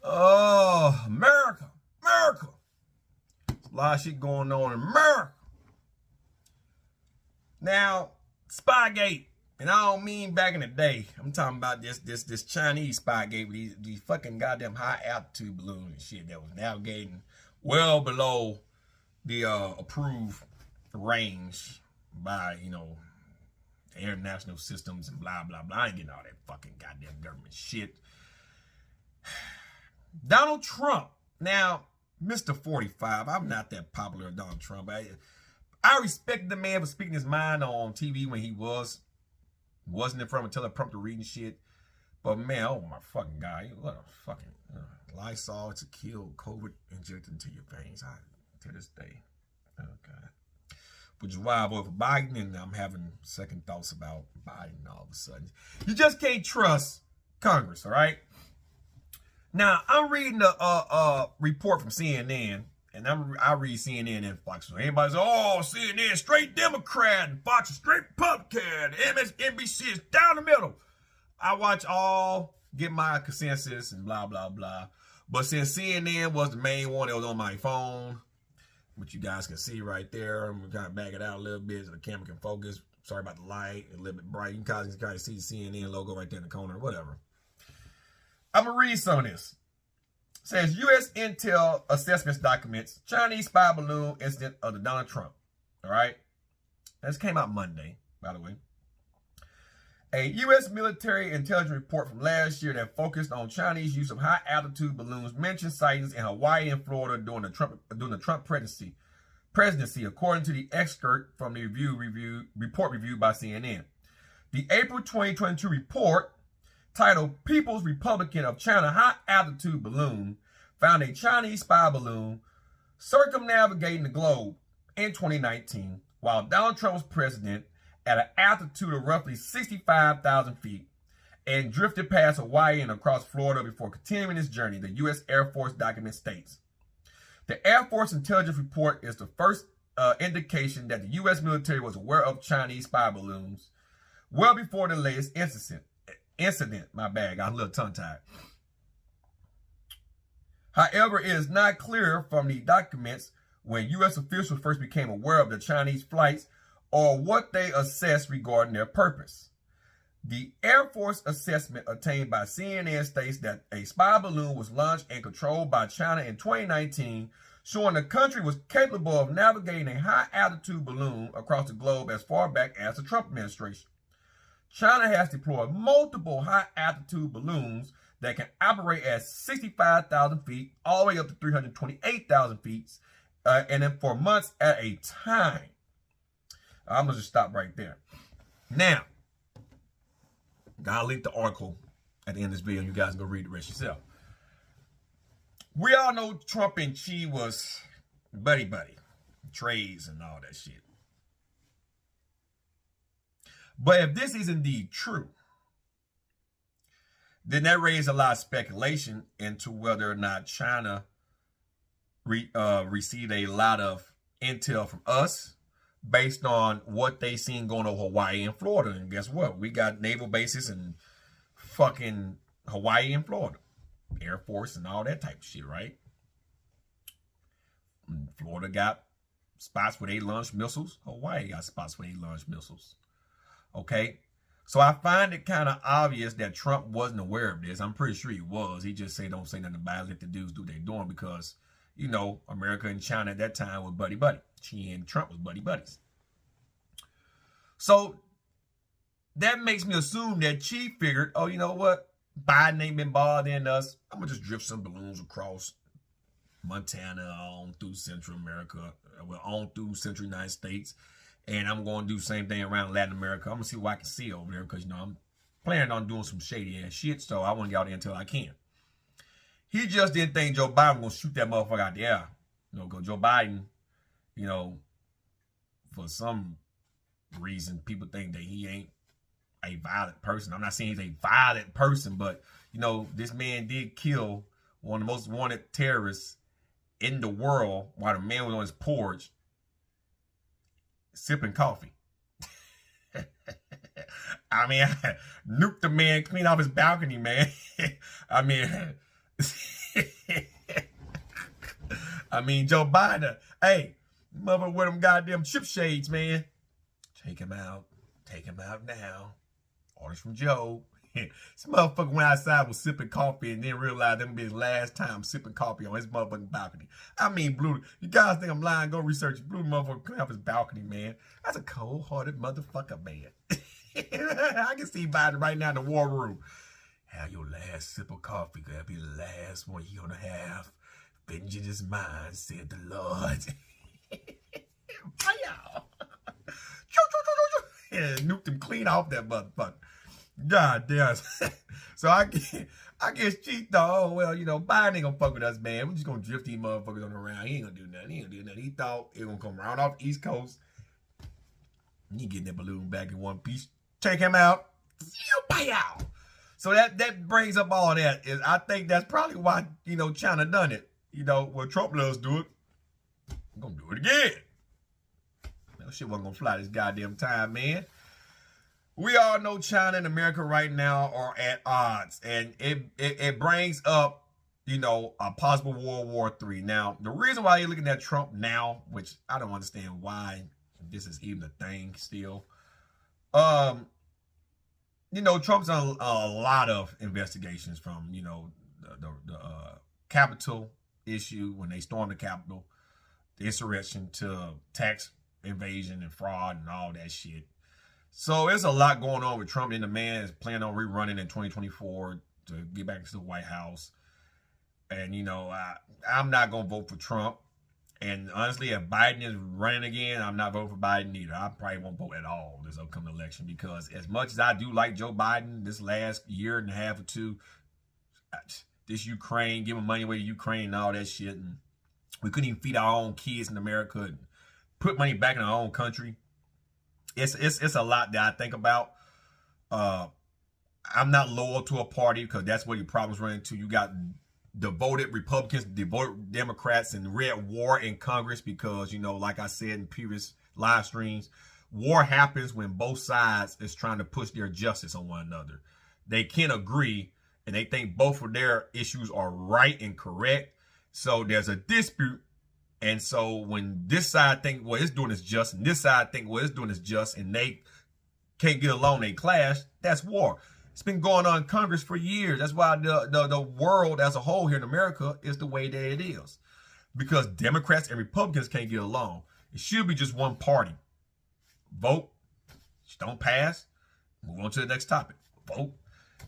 Oh, America, America. There's a lot of shit going on in America. Now, Spygate, and I don't mean back in the day. I'm talking about this Chinese Spygate with these fucking goddamn high altitude balloons and shit that was navigating well below the approved range by, the international systems and blah, blah, blah. I ain't getting all that fucking goddamn government shit. Donald Trump. Now, Mr. 45, I'm not that popular with Donald Trump. I respect the man for speaking his mind on TV when he wasn't in front of a teleprompter reading shit. But man, oh my fucking God, what a fucking Lysol to kill COVID injected into your veins. To this day. Oh God. Which is why I voted for Biden, and I'm having second thoughts about Biden all of a sudden. You just can't trust Congress, all right? Now, I'm reading a report from CNN, and I read CNN and Fox. So anybody says, oh, CNN, straight Democrat, and Fox is straight Republican, MSNBC is down the middle. I watch all, get my consensus, and blah, blah, blah. But since CNN was the main one that was on my phone, which you guys can see right there, I'm going to kind of back it out a little bit so the camera can focus. Sorry about the light, a little bit bright. You can kind of see the CNN logo right there in the corner, whatever. I'm going to read some of this. It says, U.S. Intel assessments documents Chinese spy balloon incident of the Donald Trump. All right? This came out Monday, by the way. A U.S. military intelligence report from last year that focused on Chinese use of high-altitude balloons mentioned sightings in Hawaii and Florida during the Trump presidency, according to the excerpt from the report reviewed by CNN. The April 2022 report, titled People's Republican of China High-Altitude Balloon, found a Chinese spy balloon circumnavigating the globe in 2019 while Donald Trump was president at an altitude of roughly 65,000 feet and drifted past Hawaii and across Florida before continuing his journey, the U.S. Air Force document states. The Air Force intelligence report is the first indication that the U.S. military was aware of Chinese spy balloons well before the latest incident. My bad, got a little tongue-tied. However, it is not clear from the documents when U.S. officials first became aware of the Chinese flights or what they assessed regarding their purpose. The Air Force assessment obtained by CNN states that a spy balloon was launched and controlled by China in 2019, showing the country was capable of navigating a high-altitude balloon across the globe as far back as the Trump administration. China has deployed multiple high-altitude balloons that can operate at 65,000 feet all the way up to 328,000 feet, and then for months at a time. I'm going to just stop right there. Now, I'll link the article at the end of this video. You guys can go read the rest yourself. We all know Trump and Xi was buddy-buddy, trades and all that shit. But if this is indeed true, then that raises a lot of speculation into whether or not China received a lot of intel from us based on what they seen going over Hawaii and Florida. And guess what? We got naval bases in fucking Hawaii and Florida. Air Force and all that type of shit, right? Florida got spots where they launch missiles. Hawaii got spots where they launch missiles. Okay? So I find it kind of obvious that Trump wasn't aware of this. I'm pretty sure he was. He just don't say nothing about it. Let the dudes do what they're doing because, America and China at that time was buddy-buddy. Xi and Trump was buddy-buddies. So that makes me assume that Xi figured, oh, you know what? Biden ain't been bothering us. I'm going to just drift some balloons across Montana on through Central America, on through Central United States. And I'm going to do the same thing around Latin America. I'm going to see what I can see over there because, I'm planning on doing some shady ass shit. So I want to get out there until I can. He just didn't think Joe Biden was going to shoot that motherfucker out the air. Because Joe Biden, for some reason, people think that he ain't a violent person. I'm not saying he's a violent person, but, this man did kill one of the most wanted terrorists in the world while the man was on his porch sipping coffee. I mean, nuked the man clean off his balcony, man. I mean, I mean, Joe Biden, hey, mother with them goddamn chip shades, man. Take him out. Take him out now. Orders from Joe. This motherfucker went outside, was sipping coffee, and then realized that would be his last time sipping coffee on his motherfucking balcony. I mean, Blue, you guys think I'm lying? Go research. Blue motherfucker clean off his balcony, man. That's a cold-hearted motherfucker, man. I can see Biden right now in the war room. Have your last sip of coffee. That'll be the last one you're gonna have. Vengeance is mine, said the Lord. Fire! And nuked him clean off that motherfucker. God damn. So I guess she thought, oh, well, you know, Biden ain't gonna fuck with us, man. We're just gonna drift these motherfuckers on around. He ain't gonna do nothing. He ain't gonna do nothing. He thought it was gonna come round off the East Coast. He getting that balloon back in one piece. Check him out. So that brings up all that. I think that's probably why, you know, China done it. You know, when Trump loves do it, I'm gonna do it again. That shit wasn't gonna fly this goddamn time, man. We all know China and America right now are at odds, and it brings up, you know, a possible World War III. Now, the reason why you're looking at Trump now, which I don't understand why this is even a thing still, you know, Trump's on a lot of investigations from, you know, the Capitol issue when they stormed the Capitol, the insurrection, to tax invasion and fraud and all that shit. So there's a lot going on with Trump, and the man is planning on rerunning in 2024 to get back to the White House. And, you know, I'm not going to vote for Trump. And honestly, if Biden is running again, I'm not voting for Biden either. I probably won't vote at all this upcoming election, because as much as I do like Joe Biden, this last year and a half or two, this Ukraine, giving money away to Ukraine and all that shit, and we couldn't even feed our own kids in America and put money back in our own country. It's a lot that I think about. I'm not loyal to a party, because that's where your problems run into. You got devoted Republicans, devoted Democrats, and red war in Congress, because, you know, like I said in previous live streams, war happens when both sides is trying to push their justice on one another. They can't agree, and they think both of their issues are right and correct. So there's a dispute. And so when this side think what it's doing is just, and this side think what it's doing is just, and they can't get along, they clash, that's war. It's been going on in Congress for years. That's why the world as a whole here in America is the way that it is. Because Democrats and Republicans can't get along. It should be just one party. Vote. Don't pass. Move on to the next topic. Vote.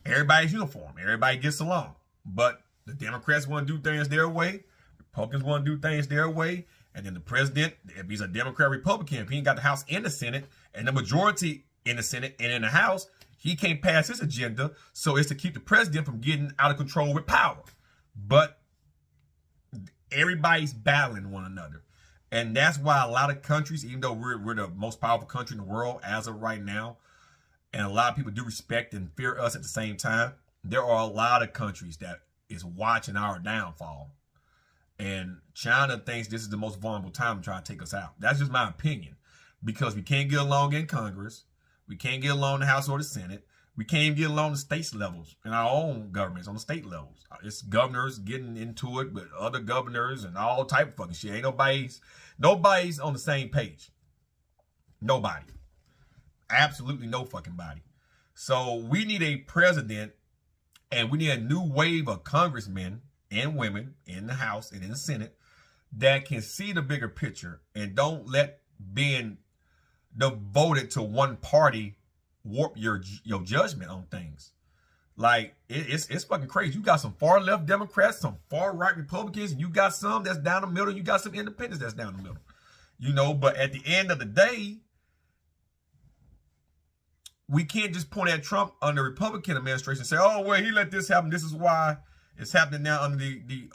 Everybody's uniform. Everybody gets along. But the Democrats want to do things their way. Republicans want to do things their way. And then the president, if he's a Democrat, Republican, if he ain't got the House and the Senate, and the majority in the Senate and in the House, he can't pass his agenda. So it's to keep the president from getting out of control with power. But everybody's battling one another. And that's why a lot of countries, even though we're the most powerful country in the world as of right now, and a lot of people do respect and fear us at the same time, there are a lot of countries that is watching our downfall. And China thinks this is the most vulnerable time to try to take us out. That's just my opinion. Because we can't get along in Congress. We can't get along in the House or the Senate. We can't even get along the states levels and our own governments on the state levels. It's governors getting into it with other governors and all type of fucking shit. Ain't nobody's on the same page. Nobody. Absolutely no fucking body. So we need a president, and we need a new wave of congressmen and women in the House and in the Senate that can see the bigger picture and don't let being devoted to one party warp your judgment on things. Like, it's fucking crazy. You got some far left Democrats, some far right Republicans, and you got some that's down the middle. You got some independents that's down the middle. You know, but at the end of the day, we can't just point at Trump under the Republican administration and say, oh, well, he let this happen. This is why it's happening now under the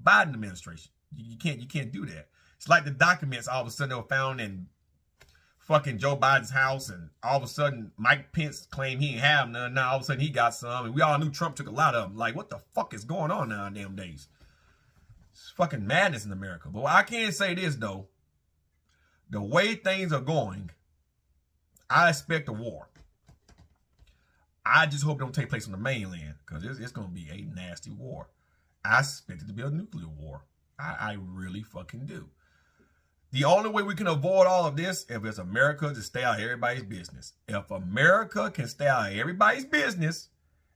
Biden administration. You can't do that. It's like the documents all of a sudden they were found in fucking Joe Biden's house, and all of a sudden Mike Pence claimed he ain't have none. Now all of a sudden he got some, and we all knew Trump took a lot of them. Like, what the fuck is going on now in damn days? It's fucking madness in America. But I can say this though, the way things are going, I expect a war. I just hope it don't take place on the mainland, because it's going to be a nasty war. I expect it to be a nuclear war. I really fucking do. The only way we can avoid all of this if it's America to stay out of everybody's business. If America can stay out of everybody's business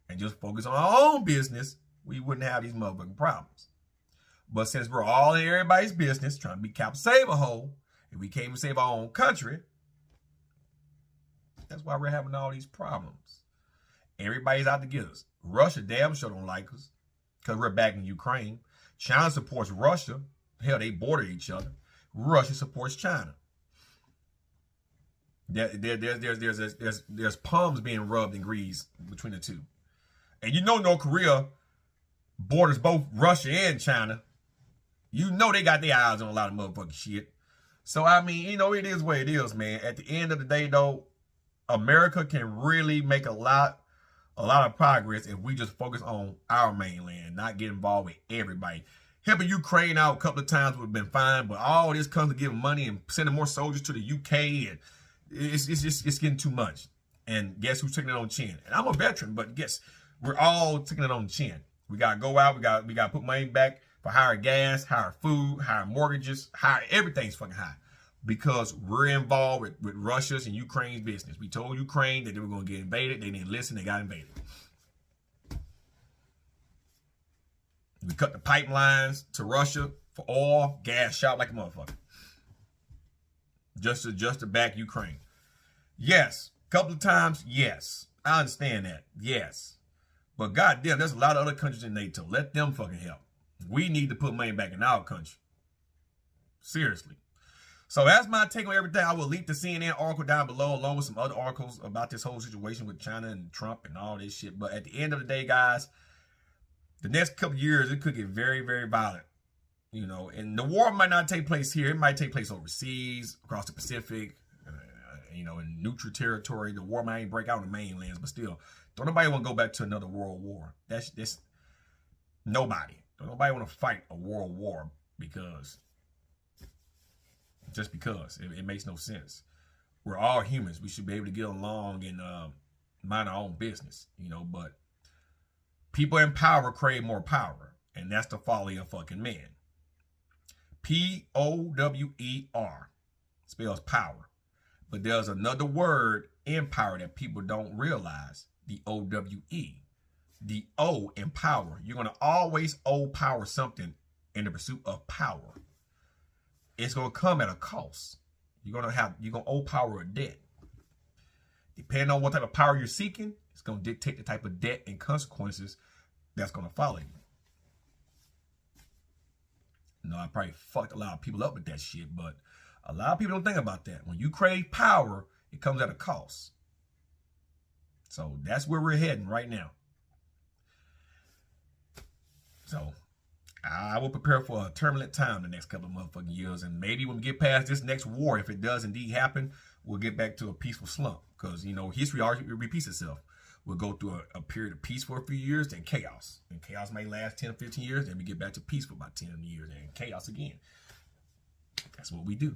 and just focus on our own business, we wouldn't have these motherfucking problems. But since we're all in everybody's business, trying to be Cap save a hole, and we can't even save our own country, that's why we're having all these problems. Everybody's out to get us. Russia damn sure don't like us because we're back in Ukraine. China supports Russia. Hell, they border each other. Russia supports China. There's palms being rubbed in grease between the two. And you know North Korea borders both Russia and China. You know they got their eyes on a lot of motherfucking shit. So, I mean, you know, it is what it is, man. At the end of the day, though, America can really make a lot of progress if we just focus on our mainland, not get involved with everybody. Helping Ukraine out a couple of times would have been fine, but all this comes to giving money and sending more soldiers to the UK, and it's getting too much. And guess who's taking it on the chin? And I'm a veteran, but guess we're all taking it on the chin. We gotta go out. We gotta put money back for higher gas, higher food, higher mortgages, higher everything's fucking high because we're involved with Russia's and Ukraine's business. We told Ukraine that they were gonna get invaded. They didn't listen. They got invaded. We cut the pipelines to Russia for oil, gas shot like a motherfucker. Just to back Ukraine. Yes. A couple of times, yes. I understand that. Yes. But goddamn, there's a lot of other countries in NATO. Let them fucking help. We need to put money back in our country. Seriously. So that's my take on everything. I will link the CNN article down below along with some other articles about this whole situation with China and Trump and all this shit. But at the end of the day, guys, the next couple of years, it could get very, very violent. You know, and the war might not take place here. It might take place overseas, across the Pacific, you know, in neutral territory. The war might break out in the mainlands, but still, don't nobody want to go back to another world war. That's nobody. Don't nobody want to fight a world war because, just because. It makes no sense. We're all humans. We should be able to get along and mind our own business, you know, but people in power crave more power, and that's the folly of fucking man. Power spells power. But there's another word in power that people don't realize, the OWE. The O in power. You're going to always owe power something in the pursuit of power. It's going to come at a cost. You're going to owe power a debt. Depending on what type of power you're seeking, it's going to dictate the type of debt and consequences that's going to follow you. No, I probably fucked a lot of people up with that shit, but a lot of people don't think about that. When you crave power, it comes at a cost. So that's where we're heading right now. So I will prepare for a turbulent time the next couple of motherfucking years. And maybe when we get past this next war, if it does indeed happen, we'll get back to a peaceful slump. Because, you know, history always repeats itself. We'll go through a period of peace for a few years, then chaos. And chaos may last 10, 15 years, then we get back to peace for about 10 years, and chaos again. That's what we do.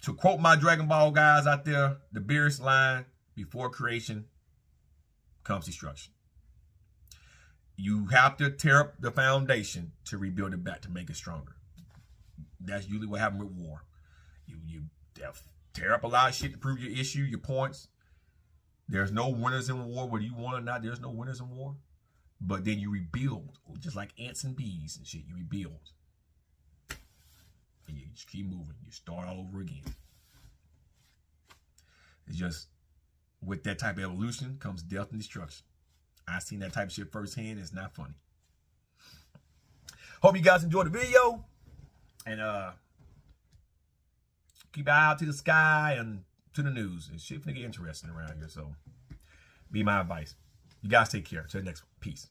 To quote my Dragon Ball guys out there, the Beerus line, before creation comes destruction. You have to tear up the foundation to rebuild it back to make it stronger. That's usually what happens with war. You tear up a lot of shit to prove your issue, your points. There's no winners in war, whether you want or not. There's no winners in war. But then you rebuild, just like ants and bees and shit. You rebuild. And you just keep moving. You start all over again. It's just, with that type of evolution comes death and destruction. I've seen that type of shit firsthand. It's not funny. Hope you guys enjoyed the video. And keep an eye out to the sky and to the news. It's shit finna get interesting around here. So be my advice. You guys take care. Till the next one. Peace.